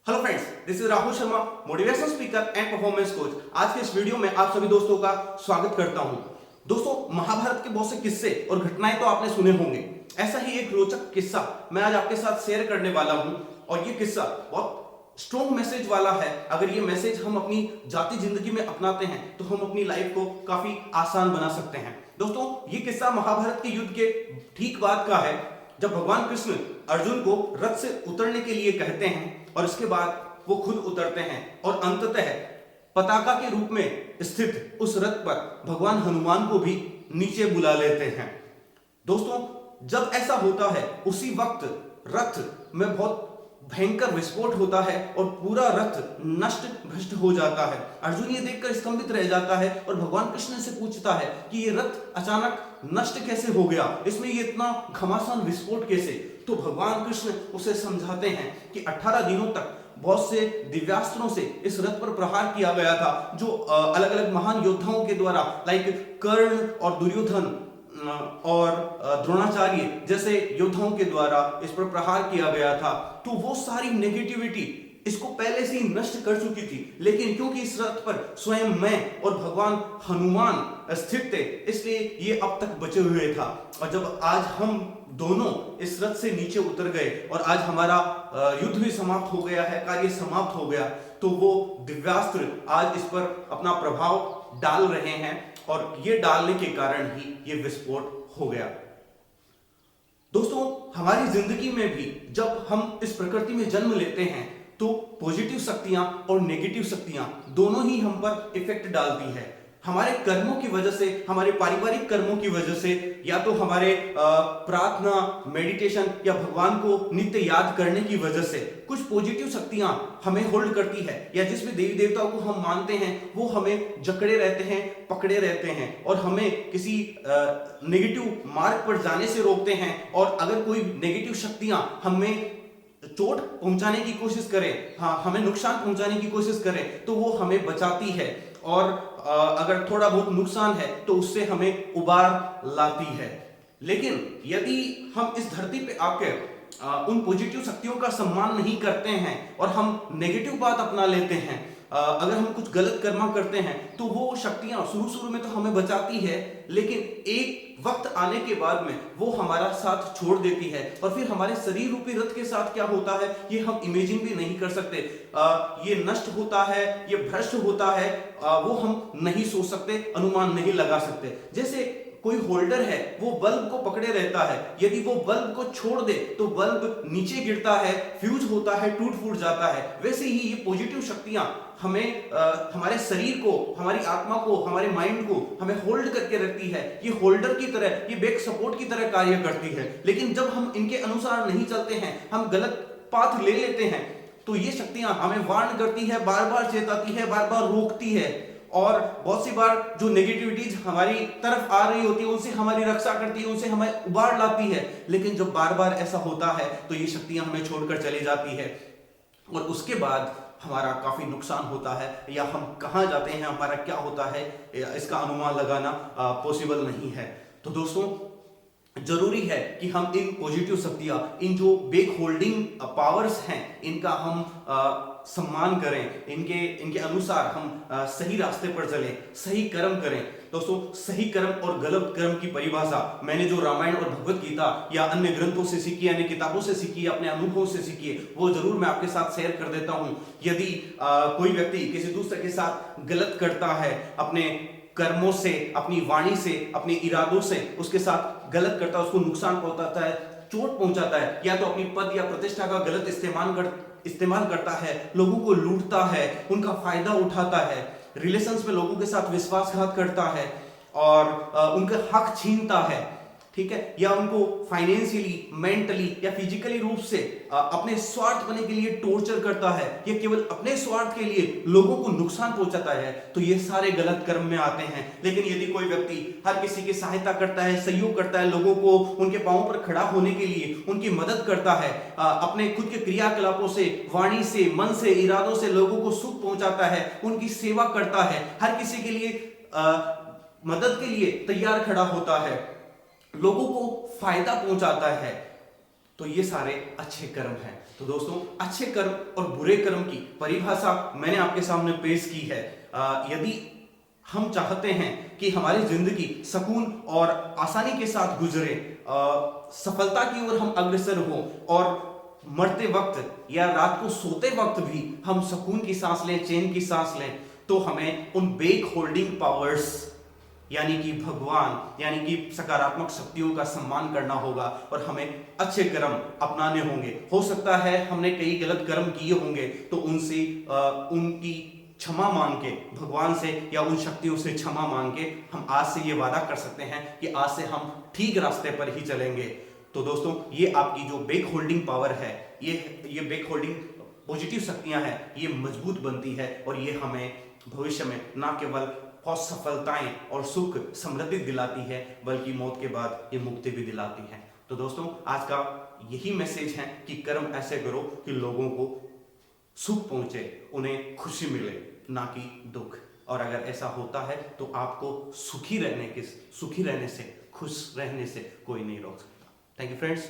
Hello friends, this is Rahul Sharma, motivational speaker and performance coach. आज के इस वीडियो में आप सभी दोस्तों का स्वागत करता हूं। दोस्तों, महाभारत के बहुत से किस्से और घटनाएं तो आपने सुने होंगे। ऐसा ही एक रोचक किस्सा मैं आज आपके साथ शेयर करने वाला हूं और ये किस्सा बहुत स्ट्रॉन्ग मैसेज वाला है। अगर ये मैसेज हम अपनी जाती जिंदगी में अपनाते हैं तो हम अपनी लाइफ को काफी आसान बना सकते हैं। दोस्तों, ये किस्सा महाभारत के युद्ध के ठीक बाद का है, जब भगवान कृष्ण अर्जुन को रथ से उतरने के लिए कहते हैं और इसके बाद वो खुद उतरते हैं और अंततः पताका के रूप में स्थित उस रथ पर भगवान हनुमान को भी नीचे बुला लेते हैं। दोस्तों, जब ऐसा होता है उसी वक्त रथ में बहुत भयंकर विस्फोट होता है और पूरा रथ नष्ट भ्रष्ट हो जाता है। अर्जुन ये देखकर स्तंभित रह जाता है और भगवान कृष्ण से पूछता है कि ये रथ अचानक नष्ट कैसे हो गया, इसमें ये इतना घमासान विस्फोट कैसे। तो भगवान कृष्ण उसे समझाते हैं कि 18 दिनों तक बहुत से दिव्यास्त्रों से इस रथ पर प्रहार किया गया था, जो अलग अलग महान योद्धाओं के द्वारा, लाइक कर्ण और दुर्योधन और द्रोणाचार्य जैसे योद्धाओं के द्वारा इस पर प्रहार किया गया था। तो वो सारी नेगेटिविटी इसको पहले से ही नष्ट कर चुकी थी, लेकिन क्योंकि इस रथ पर स्वयं मैं और भगवान हनुमान स्थित थे, इसलिए ये अब तक बचे हुए था। और जब आज हम दोनों इस रथ से नीचे उतर गए और आज हमारा युद्ध भी समाप्त हो गया है, कार्य समाप्त हो गया, तो वो दिव्यास्त्र आज इस पर अपना प्रभाव डाल रहे हैं और ये डालने के कारण ही ये विस्फोट हो गया। दोस्तों, हमारी जिंदगी में भी जब हम इस प्रकृति में जन्म लेते हैं तो पॉजिटिव शक्तियां और नेगेटिव शक्तियां दोनों ही हम पर इफेक्ट डालती है। हमारे कर्मों की वजह से, हमारे पारिवारिक कर्मों की वजह से, या तो हमारे प्रार्थना, मेडिटेशन या भगवान को नित्य याद करने की वजह से कुछ पॉजिटिव शक्तियां हमें होल्ड करती है, या जिसमें देवी देवताओं को हम मानते हैं वो हमें जकड़े रहते हैं, पकड़े रहते हैं और हमें किसी नेगेटिव मार्ग पर जाने से रोकते हैं। और अगर कोई नेगेटिव शक्तियां हमें चोट पहुंचाने की कोशिश करें, हाँ, हमें नुकसान पहुंचाने की कोशिश करें, तो वो हमें बचाती है और अगर थोड़ा बहुत नुकसान है तो उससे हमें उबार लाती है। लेकिन यदि हम इस धरती पे आकर उन पॉजिटिव शक्तियों का सम्मान नहीं करते हैं और हम नेगेटिव बात अपना लेते हैं, अगर हम कुछ गलत कर्म करते हैं, तो वो शक्तियां शुरू में तो हमें बचाती है, लेकिन एक वक्त आने के बाद में वो हमारा साथ छोड़ देती है और फिर हमारे शरीर रूपी रथ के साथ क्या होता है ये हम इमेजिन भी नहीं कर सकते। ये नष्ट होता है, ये भ्रष्ट होता है, वो हम नहीं सोच सकते, अनुमान नहीं लगा सकते। जैसे कोई होल्डर है, वो बल्ब को पकड़े रहता है, यदि वो बल्ब को छोड़ दे तो बल्ब नीचे गिरता है, फ्यूज होता है, टूट फूट जाता है। वैसे ही ये पॉजिटिव शक्तियां हमें हमारे शरीर को, हमारी आत्मा को, हमारे माइंड को हमें होल्ड करके रखती है। ये होल्डर की तरह, ये बैक सपोर्ट की तरह कार्य करती है। लेकिन जब हम इनके अनुसार नहीं चलते हैं, हम गलत पाथ ले लेते हैं, तो ये शक्तियां हमें वार्न करती है, बार बार चेताती है, बार बार रोकती है और बहुत सी बार जो नेगेटिविटीज हमारी तरफ आ रही होती है उनसे हमारी रक्षा करती है, उनसे हमें उबार लाती है। लेकिन जब बार बार ऐसा होता है तो ये शक्तियां हमें छोड़कर चली जाती है और उसके बाद हमारा काफी नुकसान होता है, या हम कहां जाते हैं, हमारा क्या होता है, इसका अनुमान लगाना पॉसिबल नहीं है। तो दोस्तों, जरूरी है कि हम इन पॉजिटिव शक्तियां, इन जो बेक होल्डिंग पावर्स हैं, इनका हम सम्मान करें, इनके अनुसार हम सही रास्ते पर चलें, सही कर्म करें। दोस्तों, सही कर्म और गलत कर्म की परिभाषा मैंने जो रामायण और भगवत गीता या अन्य ग्रंथों से सीखी, अन्य किताबों से सीखी, अपने अनुभव से सीखी है, वो जरूर मैं आपके साथ शेयर कर देता हूं। यदि कोई व्यक्ति किसी दूसरे के साथ गलत करता है, अपने कर्मों से, अपनी वाणी से, अपने इरादों से उसके साथ गलत करता है, उसको नुकसान पहुंचाता है, चोट पहुंचाता है, या तो अपनी पद या प्रतिष्ठा का गलत इस्तेमाल करता है, लोगों को लूटता है, उनका फायदा उठाता है, रिलेशंस में लोगों के साथ विश्वासघात करता है और उनका हक छीनता है, ठीक है, या उनको फाइनेंशियली, मेंटली या फिजिकली रूप से अपने स्वार्थ बनने के लिए टॉर्चर करता है, या केवल अपने स्वार्थ के लिए लोगों को नुकसान पहुंचाता है, तो ये सारे गलत कर्म में आते हैं। लेकिन यदि कोई व्यक्ति हर किसी की सहायता करता है, सहयोग करता है, लोगों को उनके पांवों पर खड़ा होने के लिए उनकी मदद करता है, अपने खुद के क्रियाकलापों से, वाणी से, मन से, इरादों से लोगों को सुख पहुंचाता है, उनकी सेवा करता है, हर किसी के लिए मदद के लिए तैयार खड़ा होता है, लोगों को फायदा पहुंचाता है, तो ये सारे अच्छे कर्म हैं। तो दोस्तों, अच्छे कर्म और बुरे कर्म की परिभाषा मैंने आपके सामने पेश की है। यदि हम चाहते हैं कि हमारी जिंदगी सुकून और आसानी के साथ गुजरे, सफलता की ओर हम अग्रसर हों और मरते वक्त या रात को सोते वक्त भी हम सुकून की सांस लें, चैन की सांस लें, तो हमें उन बेक होल्डिंग पावर्स यानी कि भगवान यानी कि सकारात्मक शक्तियों का सम्मान करना होगा और हमें अच्छे कर्म अपनाने होंगे। हो सकता है हमने कई गलत कर्म किए होंगे, तो उनसे उनकी क्षमा मांग के, भगवान से या उन शक्तियों से क्षमा मांग के हम आज से ये वादा कर सकते हैं कि आज से हम ठीक रास्ते पर ही चलेंगे। तो दोस्तों, ये आपकी जो बेक होल्डिंग पावर है, ये बेक होल्डिंग पॉजिटिव शक्तियां हैं, ये मजबूत बनती है और ये हमें भविष्य में ना केवल बहुत सफलताएं और सुख समृद्धि दिलाती है, बल्कि मौत के बाद ये मुक्ति भी दिलाती है। तो दोस्तों, आज का यही मैसेज है कि कर्म ऐसे करो कि लोगों को सुख पहुंचे, उन्हें खुशी मिले, ना कि दुख। और अगर ऐसा होता है तो आपको सुखी रहने से, खुश रहने से कोई नहीं रोक सकता। Thank you friends.